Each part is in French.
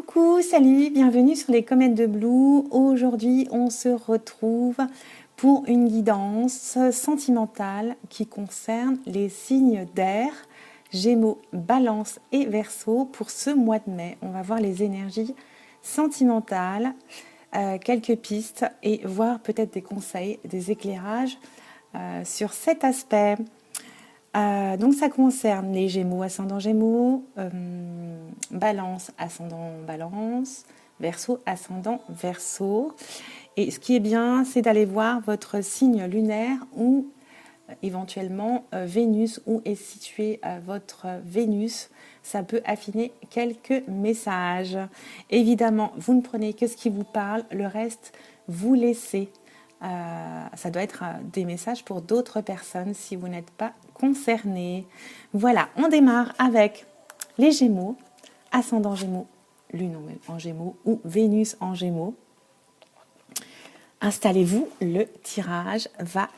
Coucou, salut, bienvenue sur les comètes de Blue. Aujourd'hui, on se retrouve pour une guidance sentimentale qui concerne les signes d'air, Gémeaux, Balance et Verseau pour ce mois de mai. On va voir les énergies sentimentales, quelques pistes et voir peut-être des conseils, des éclairages sur cet aspect. Donc ça concerne les Gémeaux, ascendant Gémeaux, Balance, ascendant Balance, Verseau, ascendant Verseau. Et ce qui est bien, c'est d'aller voir votre signe lunaire ou éventuellement Vénus, où est située votre Vénus. Ça peut affiner quelques messages. Évidemment, vous ne prenez que ce qui vous parle, le reste, vous laissez. Ça doit être des messages pour d'autres personnes si vous n'êtes pas concerné. Voilà, on démarre avec les Gémeaux, ascendant Gémeaux, Lune en Gémeaux ou Vénus en Gémeaux. Installez-vous, le tirage va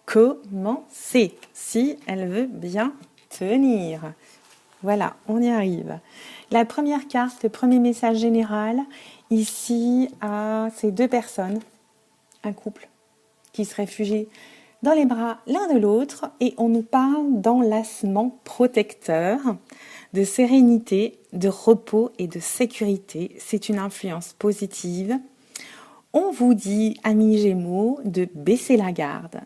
commencer, si elle veut bien tenir. Voilà, on y arrive. La première carte, le premier message général, ici, c'est deux personnes, un couple qui se réfugie dans les bras l'un de l'autre et on nous parle d'enlacement protecteur, de sérénité, de repos et de sécurité. C'est une influence positive. On vous dit, amis Gémeaux, de baisser la garde.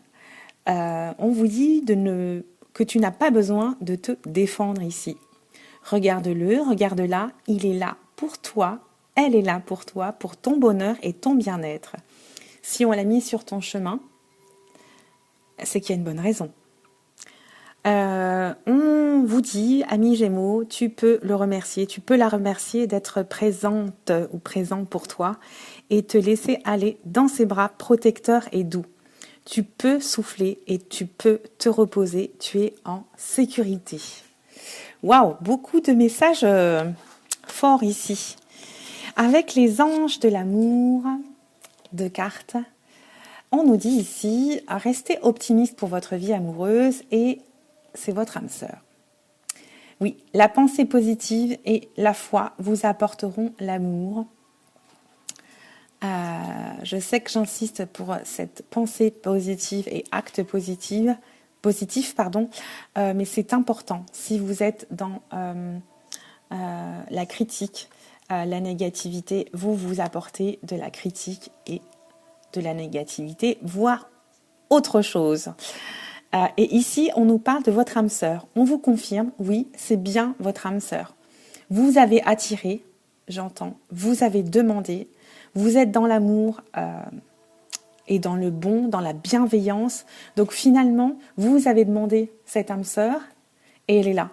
On vous dit que tu n'as pas besoin de te défendre ici. Regarde-le, regarde-la, il est là pour toi, elle est là pour toi, pour ton bonheur et ton bien-être. Si on l'a mis sur ton c'est qu'il y a une bonne raison. On vous dit, amis Gémeaux, tu peux le remercier, tu peux la remercier d'être présente ou présent pour toi et te laisser aller dans ses bras protecteurs et doux. Tu peux souffler et tu peux te reposer, tu es en sécurité. Waouh, beaucoup de messages forts ici. Avec les anges de l'amour, de cartes, on nous dit ici, restez optimiste pour votre vie amoureuse et c'est votre âme sœur. Oui, la pensée positive et la foi vous apporteront l'amour. Je sais que j'insiste pour cette pensée positive et acte positif, mais c'est important. Si vous êtes dans la critique, la négativité, vous apportez de la critique et de la négativité, voire autre chose. Et ici, on nous parle de votre âme sœur. On vous confirme, oui, c'est bien votre âme sœur. Vous avez attiré, j'entends, vous avez demandé, vous êtes dans l'amour et dans le bon, dans la bienveillance. Donc finalement, vous avez demandé cette âme sœur et elle est là.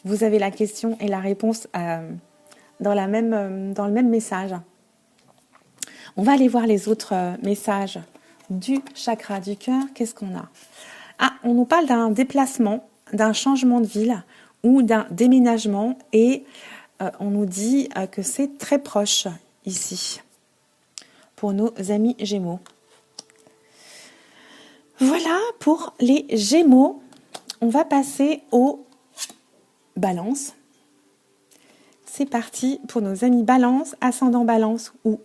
Vous avez la question et la réponse dans le même message. On va aller voir les autres messages du chakra du cœur. Qu'est-ce qu'on a ? On nous parle d'un déplacement, d'un changement de ville ou d'un déménagement et on nous dit que c'est très proche ici pour nos amis Gémeaux. Voilà pour les Gémeaux. On va passer aux Balances. C'est parti pour nos amis Balance, ascendant Balance ou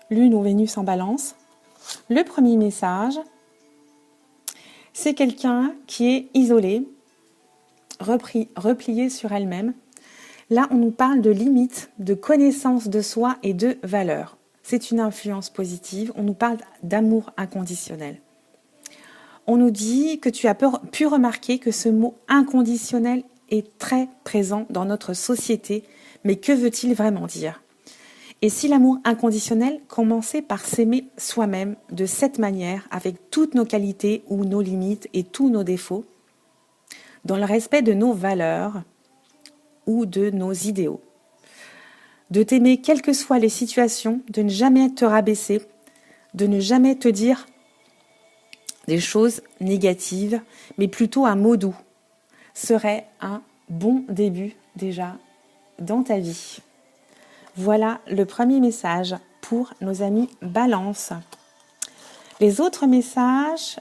Lune ou Vénus en Balance. Le premier message, c'est quelqu'un qui est isolé, replié sur elle-même. Là, on nous parle de limites, de connaissance de soi et de valeurs. C'est une influence positive. On nous parle d'amour inconditionnel. On nous dit que tu as pu remarquer que ce mot inconditionnel est très présent dans notre société. Mais que veut-il vraiment dire ? Et si l'amour inconditionnel commençait par s'aimer soi-même de cette manière, avec toutes nos qualités ou nos limites et tous nos défauts, dans le respect de nos valeurs ou de nos idéaux, de t'aimer quelles que soient les situations, de ne jamais te rabaisser, de ne jamais te dire des choses négatives, mais plutôt un mot doux, serait un bon début déjà dans ta vie. Voilà le premier message pour nos amis Balance. Les autres messages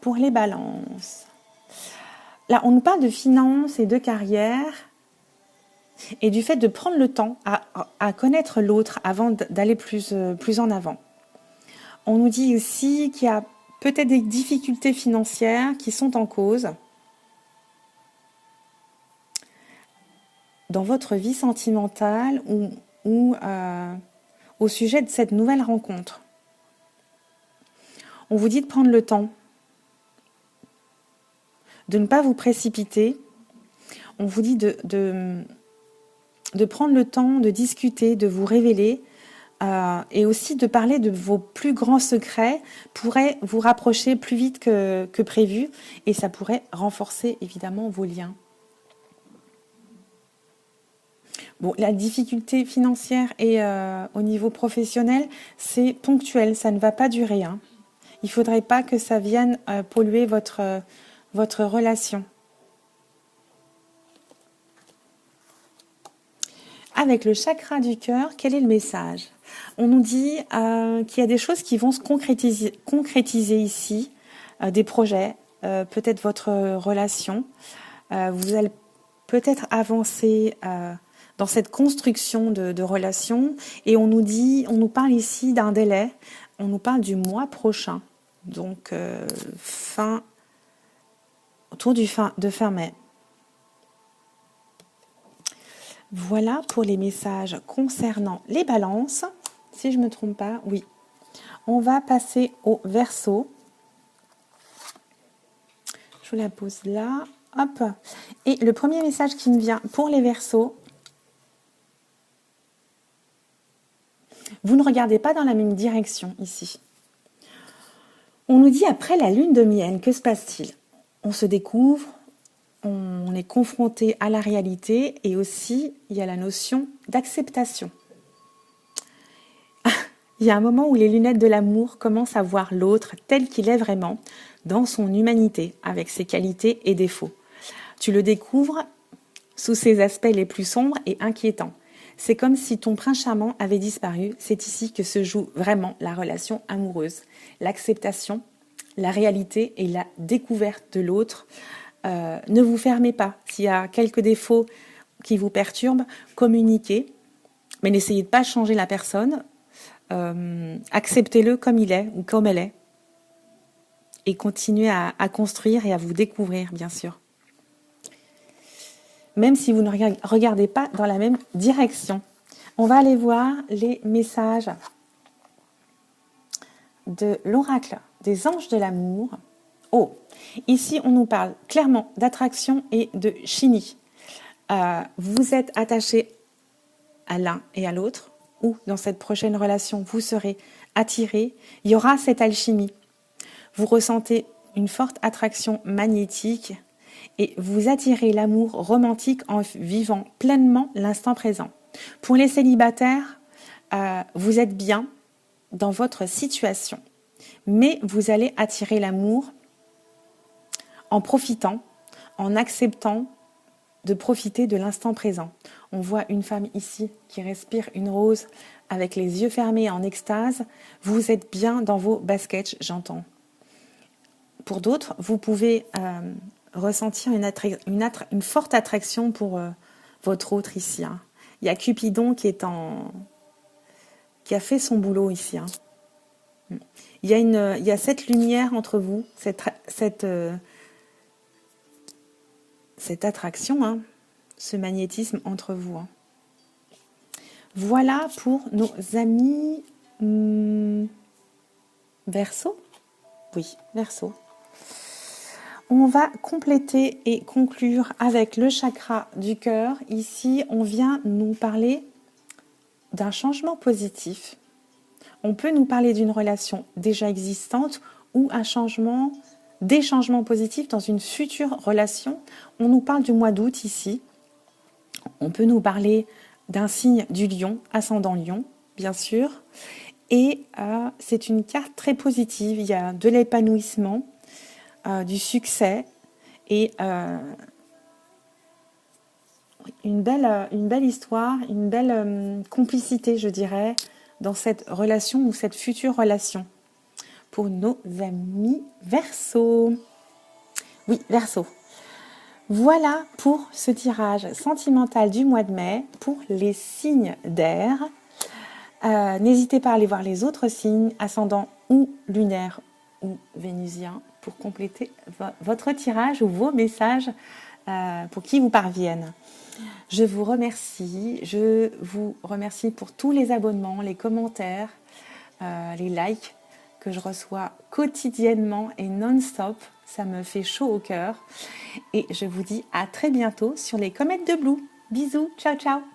pour les Balances. Là, on nous parle de finances et de carrière. et du fait de prendre le temps à connaître l'autre avant d'aller plus en avant. On nous dit aussi qu'il y a peut-être des difficultés financières qui sont en cause dans votre vie sentimentale ou au sujet de cette nouvelle rencontre. On vous dit de prendre le temps, de ne pas vous précipiter. On vous dit de prendre le temps de discuter, de vous révéler et aussi de parler de vos plus grands secrets pourrait vous rapprocher plus vite que prévu et ça pourrait renforcer évidemment vos liens. Bon, la difficulté financière et au niveau professionnel, c'est ponctuel, ça ne va pas durer. Hein. Il ne faudrait pas que ça vienne polluer votre relation. Avec le chakra du cœur, quel est le message? On nous dit qu'il y a des choses qui vont se concrétiser ici, des projets, peut-être votre relation. Vous allez peut-être avancer dans cette construction de relation et on nous parle ici d'un délai, on nous parle du mois prochain, donc autour de fin mai. Voilà pour les messages concernant les balances. Si je ne me trompe pas, oui. On va passer au Verseau. Je vous la pose là. Hop. Et le premier message qui me vient pour les Verseaux, vous ne regardez pas dans la même direction ici. On nous dit après la lune de miel, que se passe-t-il? On se découvre, on est confronté à la réalité et aussi il y a la notion d'acceptation. Il y a un moment où les lunettes de l'amour commencent à voir l'autre tel qu'il est vraiment, dans son humanité, avec ses qualités et défauts. Tu le découvres sous ses aspects les plus sombres et inquiétants. C'est comme si ton prince charmant avait disparu. C'est ici que se joue vraiment la relation amoureuse. L'acceptation, la réalité et la découverte de l'autre. Ne vous fermez pas. S'il y a quelques défauts qui vous perturbent, communiquez. Mais n'essayez de pas changer la personne. Acceptez-le comme il est ou comme elle est. Et continuez à construire et à vous découvrir, bien sûr. Même si vous ne regardez pas dans la même direction. On va aller voir les messages de l'oracle des anges de l'amour. Oh, ici on nous parle clairement d'attraction et de chimie. Vous êtes attachés à l'un et à l'autre, ou dans cette prochaine relation, vous serez attirés. Il y aura cette alchimie. Vous ressentez une forte attraction magnétique et vous attirez l'amour romantique en vivant pleinement l'instant présent. Pour les célibataires, vous êtes bien dans votre situation, mais vous allez attirer l'amour en profitant, en acceptant de profiter de l'instant présent. On voit une femme ici qui respire une rose avec les yeux fermés en extase. Vous êtes bien dans vos baskets, j'entends. Pour d'autres, vous pouvez ressentir une forte attraction pour votre autre ici. Hein. Il y a Cupidon qui a fait son boulot ici. Hein. Il y a cette lumière entre vous, cette attraction, hein, ce magnétisme entre vous. Hein. Voilà pour nos amis Verseau. Oui, Verseau. On va compléter et conclure avec le chakra du cœur. Ici, on vient nous parler d'un changement positif. On peut nous parler d'une relation déjà existante ou des changements positifs dans une future relation. On nous parle du mois d'août ici. On peut nous parler d'un signe du lion, ascendant lion, bien sûr. Et c'est une carte très positive. Il y a de l'épanouissement, du succès et une belle histoire, une belle complicité, je dirais, dans cette relation ou cette future relation. Pour nos amis Verseau. Oui, Verseau. Voilà pour ce tirage sentimental du mois de mai pour les signes d'air. N'hésitez pas à aller voir les autres signes, ascendant ou lunaire ou vénusien, pour compléter votre tirage ou vos messages pour qui vous parviennent. Je vous remercie pour tous les abonnements, les commentaires, les likes que je reçois quotidiennement et non-stop. Ça me fait chaud au cœur. Et je vous dis à très bientôt sur les comètes de Blue. Bisous, ciao ciao.